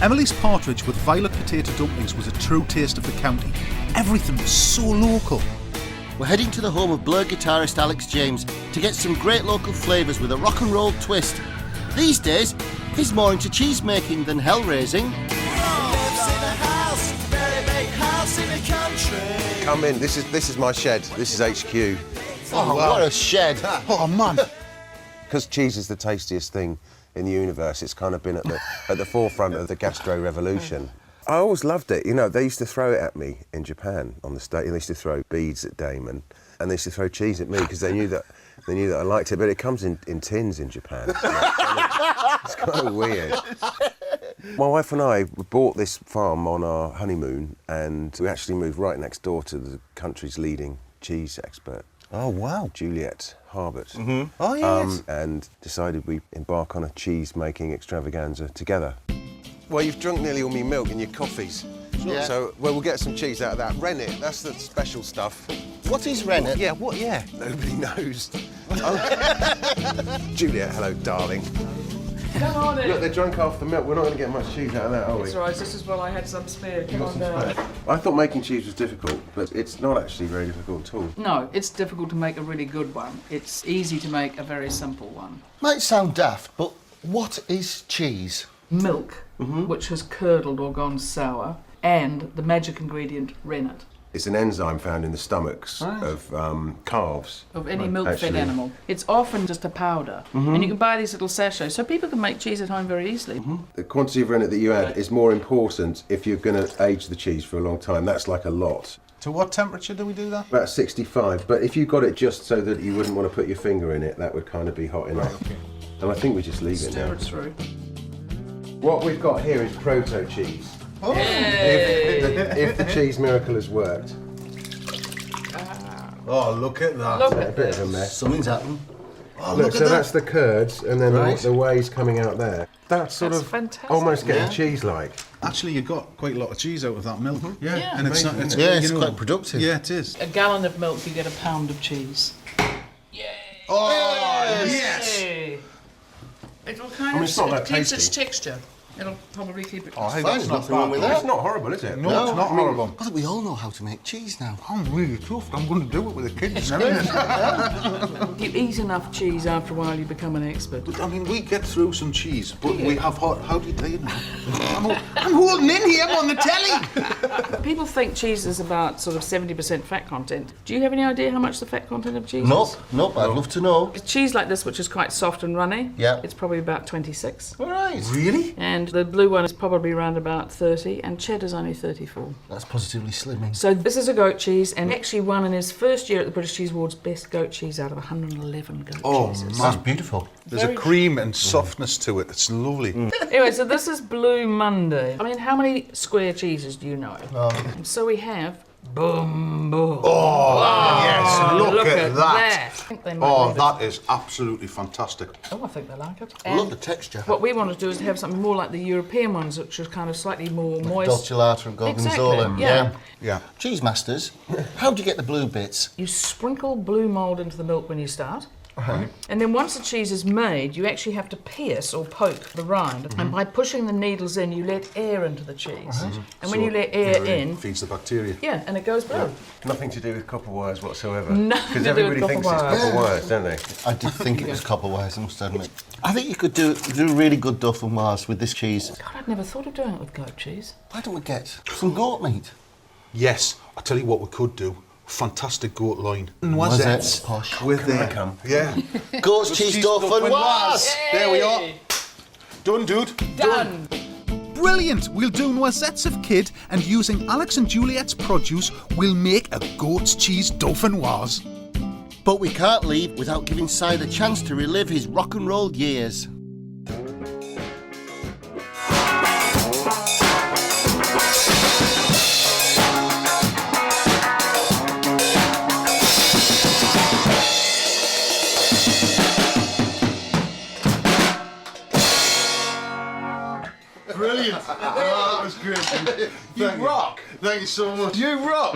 Emily's partridge with violet potato dumplings was a true taste of the county. Everything was so local. We're heading to the home of Blur guitarist Alex James to get some great local flavours with a rock and roll twist. These days, he's more into cheese making than hell raising. Come in, this is my shed, this is HQ. Oh, wow. What a shed. Oh, man. Because cheese is the tastiest thing in the universe, it's kind of been at the forefront of the gastro revolution. I always loved it. You know, they used to throw it at me in Japan on the stage. They used to throw beads at Damon, and they used to throw cheese at me because they knew that I liked it. But it comes in tins in Japan. It's kind of weird. My wife and I bought this farm on our honeymoon, and we actually moved right next door to the country's leading cheese expert. Oh, wow. Juliet Harbert. Mm-hmm. Oh, yes. And decided we'd embark on a cheese-making extravaganza together. Well, you've drunk nearly all my milk and your coffees. Yeah. So, we'll get some cheese out of that. Rennet, that's the special stuff. What is rennet? Yeah, what? Yeah. Nobody knows. Juliet, hello, darling. Come on in. Look, they drank half the milk. We're not going to get much cheese out of that, are we? That's right, this is what I had some spare. Come on down. I thought making cheese was difficult, but it's not actually very difficult at all. No, it's difficult to make a really good one. It's easy to make a very simple one. Might sound daft, but what is cheese? Milk, which has curdled or gone sour, and the magic ingredient, rennet. It's an enzyme found in the stomachs of calves. Of any milk-fed actually. animal. It's often just a powder, and you can buy these little sachets, so people can make cheese at home very easily. The quantity of rennet that you add is more important if you're going to age the cheese for a long time. That's like a lot. To what temperature do we do that? About 65, but if you got it just so that you wouldn't want to put your finger in it, that would kind of be hot enough. Okay. And I think we just leave it Stir now. it through. What we've got here is proto cheese. Oh. If the cheese miracle has worked. Oh, look at that. Look A at bit this. of a mess. Something's happened. Oh, Look, look so at that's that. the curds, and then Right. the whey's coming out there. That's sort That's of fantastic. almost getting Yeah. cheese-like. Actually, you got quite a lot of cheese out of that milk. Yeah. And it's not. Amazing, It's, isn't it? Yeah, you it's know, quite productive. Yeah, it is. A gallon of milk, you get a pound of cheese. Oh, yes. Hey. It'll kind mean, it's not that keeps its tasty. texture. It'll probably keep it. Oh, hey, Fine, that's there's not nothing wrong bad. with It's that. not horrible, is it? No, it's not horrible. I think we all know how to make cheese now. I'm really tough. I'm going to do it with the kids and everything. You eat enough cheese, after a while you become an expert. I mean, we get through some cheese, but we have hot. How do you play it? I'm holding in here. I'm on the telly. People think cheese is about sort of 70% fat content. Do you have any idea how much the fat content of cheese Nope, is? nope, I'd love to know. A cheese like this, which is quite soft and runny, Yeah. it's probably about 26. All right. Really? And the blue one is probably around about 30, and cheddar's only 34. That's positively slimming. So this is a goat cheese, and actually won in his first year at the British Cheese Awards best goat cheese out of 111 goat cheeses. That's beautiful. There's a cream and softness to it. It's lovely. Anyway, so this is Blue Monday. I mean, how many square cheeses do you know? So we have boom, boom. Yes, look at that. I think they might Oh, leave it. that is absolutely fantastic. Oh, I think they like it. I love And the texture. what we want to do is have something more like the European ones, which are kind of slightly more moist. Dolciolata and Gorgonzola. Exactly, yeah. Yeah. Cheese masters, how do you get the blue bits? You sprinkle blue mould into the milk when you start. And then once the cheese is made, you actually have to pierce or poke the rind. And by pushing the needles in, you let air into the cheese. And when you let air in, feeds the bacteria. yeah, and it goes blue. Nothing to do with copper wires whatsoever. Nothing Because to do with everybody copper thinks wires. it's copper wires, don't they? I did think it was copper wires, I must admit. I think you could do really good duff and wires with this cheese. God, I'd never thought of doing it with goat cheese. Why don't we get some goat meat? Yes, I tell you what we could do. Fantastic goat loin. Noisettes, posh. With the come. Yeah. Goat's cheese duff and wires! There we are. Done, dude. Done. Brilliant! We'll do noisettes of kid, and using Alex and Juliet's produce, we'll make a goat's cheese dauphinoise. But we can't leave without giving Si the chance to relive his rock and roll years. Brilliant. Oh, that was great. You rock. Thank you so much. You rock.